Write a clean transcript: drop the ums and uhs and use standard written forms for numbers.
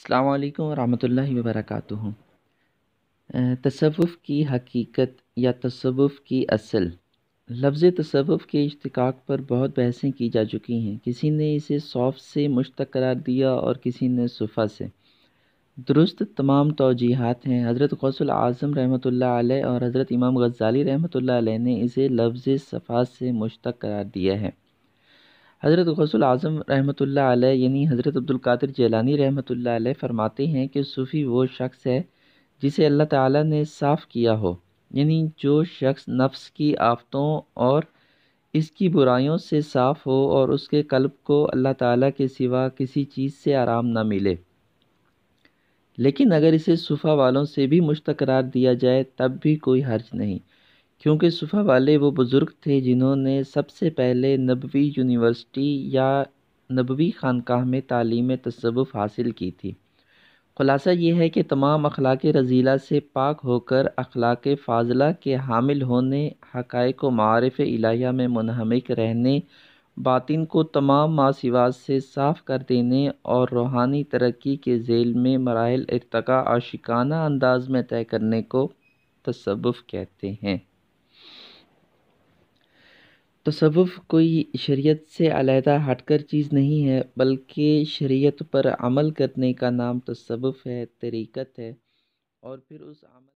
السلام علیکم ورحمۃ اللہ وبرکاتہ۔ تصوف کی حقیقت یا تصوف کی اصل۔ لفظ تصوف کے اشتقاق پر بہت بحثیں کی جا چکی ہیں۔ کسی نے اسے صوف سے مشتق قرار دیا اور کسی نے صفا سے۔ درست تمام توجیہات ہیں۔ حضرت غوث العظم رحمۃ اللہ علیہ اور حضرت امام غزالی رحمۃ اللہ علیہ نے اسے لفظ صفا سے مشتق قرار دیا ہے۔ حضرت غوث العظم رحمۃ اللہ علیہ یعنی حضرت عبدالقادر جیلانی رحمۃ اللہ علیہ فرماتے ہیں کہ صوفی وہ شخص ہے جسے اللہ تعالیٰ نے صاف کیا ہو، یعنی جو شخص نفس کی آفتوں اور اس کی برائیوں سے صاف ہو اور اس کے قلب کو اللہ تعالیٰ کے سوا کسی چیز سے آرام نہ ملے۔ لیکن اگر اسے صفا والوں سے بھی مشتق قرار دیا جائے تب بھی کوئی حرج نہیں، کیونکہ صفا والے وہ بزرگ تھے جنہوں نے سب سے پہلے نبوی یونیورسٹی یا نبوی خانقاہ میں تعلیم تصوف حاصل کی تھی۔ خلاصہ یہ ہے کہ تمام اخلاق رذیلہ سے پاک ہو کر اخلاق فاضلہ کے حامل ہونے، حقائق و معارف الہیہ میں منہمک رہنے، باطن کو تمام ماسوات سے صاف کر دینے اور روحانی ترقی کے ذیل میں مراحل ارتقاء عاشقانہ انداز میں طے کرنے کو تصوف کہتے ہیں۔ تصوف کوئی شریعت سے علیحدہ ہٹ کر چیز نہیں ہے، بلکہ شریعت پر عمل کرنے کا نام تصوف ہے، طریقت ہے، اور پھر اس عمل